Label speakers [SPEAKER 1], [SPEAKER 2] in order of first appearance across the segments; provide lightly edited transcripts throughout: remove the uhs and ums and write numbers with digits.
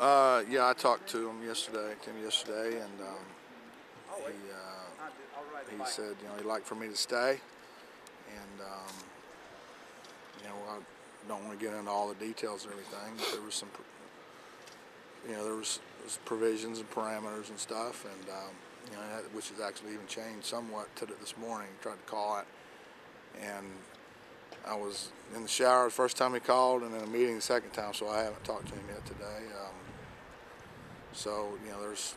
[SPEAKER 1] Yeah, I talked to him yesterday, and he said, he'd like for me to stay, and I don't want to get into all the details or anything, but there was some, there was provisions and parameters and stuff, and which has actually even changed somewhat to this morning. Tried to call it, and I was in the shower the first time he called, and in a meeting the second time, so I haven't talked to him yet today. So there's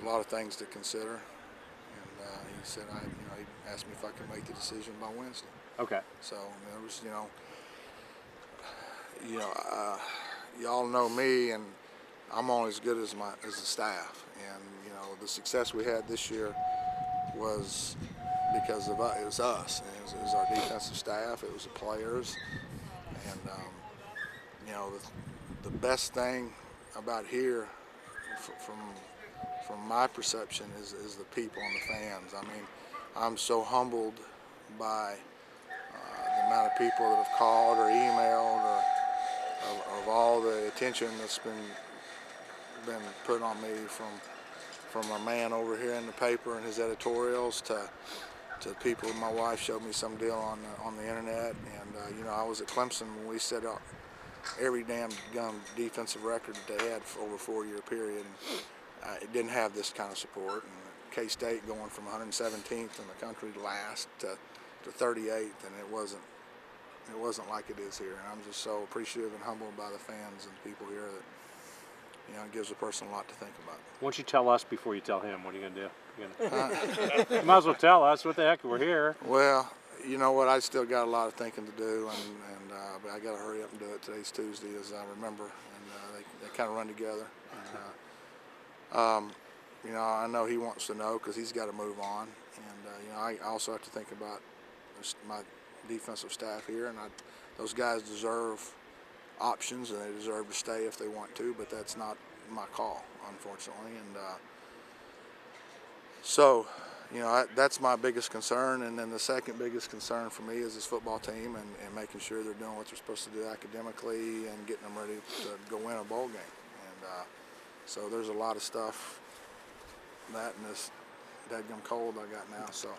[SPEAKER 1] a lot of things to consider, and he said he asked me if I could make the decision by Wednesday.
[SPEAKER 2] Okay.
[SPEAKER 1] So there was, y'all know me, and I'm only as good as the staff, and the success we had this year was because of it was us. It was our defensive staff. It was the players, and the best thing about here, from my perception, is the people and the fans. I mean, I'm so humbled by the amount of people that have called or emailed, or of all the attention that's been put on me from a man over here in the paper and his editorials to people. My wife showed me some deal on the internet, and I was at Clemson when we set up every damn defensive record that they had for over a 4-year period. And it didn't have this kind of support. And K-State going from 117th in the country last to 38th, and it wasn't like it is here. And I'm just so appreciative and humbled by the fans and people here that it gives a person a lot to think about.
[SPEAKER 2] Why don't you tell us before you tell him? What are you gonna do? You might as well tell us. What the heck? We're here.
[SPEAKER 1] Well, you know what? I still got a lot of thinking to do, but I got to hurry up and do it. Today's Tuesday, as I remember, and they kind of run together. And, I know he wants to know because he's got to move on, and I also have to think about my defensive staff here, and those guys deserve options, and they deserve to stay if they want to, but that's not my call, unfortunately. And so that's my biggest concern. And then the second biggest concern for me is this football team, and making sure they're doing what they're supposed to do academically and getting them ready to go win a bowl game. And so there's a lot of stuff, that and this dadgum cold I got now. So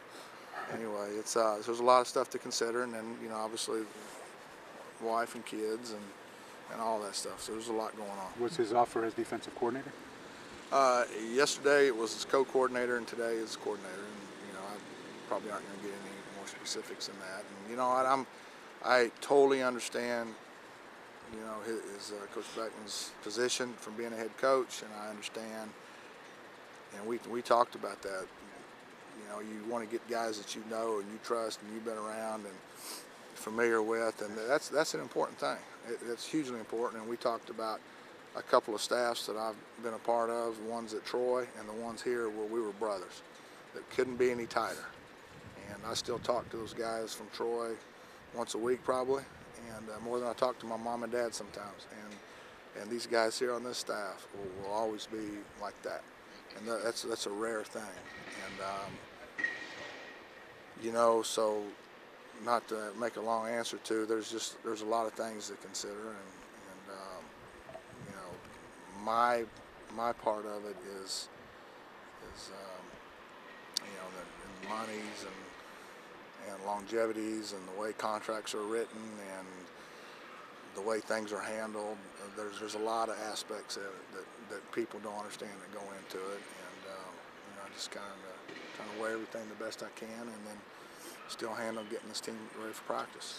[SPEAKER 1] anyway, there's a lot of stuff to consider, and then obviously wife and kids and all that stuff. So there's a lot going on.
[SPEAKER 3] What's his offer as defensive coordinator?
[SPEAKER 1] Yesterday it was his co-coordinator, and today is coordinator. And I probably aren't going to get any more specifics than that. And I totally understand his Coach Beckman's position from being a head coach, and I understand. And we talked about that. You want to get guys that you know and you trust and you've been around and familiar with, and that's an important thing. It's hugely important. And we talked about a couple of staffs that I've been a part of, the ones at Troy and the ones here where we were brothers, that couldn't be any tighter. And I still talk to those guys from Troy once a week probably, and more than I talk to my mom and dad sometimes. And these guys here on this staff will always be like that. And that's a rare thing. And so not to make a long answer to, there's a lot of things to consider, and my part of it is the monies and longevities and the way contracts are written and the way things are handled. There's a lot of aspects of it that people don't understand that go into it, and I just kind of trying to weigh everything the best I can, and then still handle getting this team ready for practice.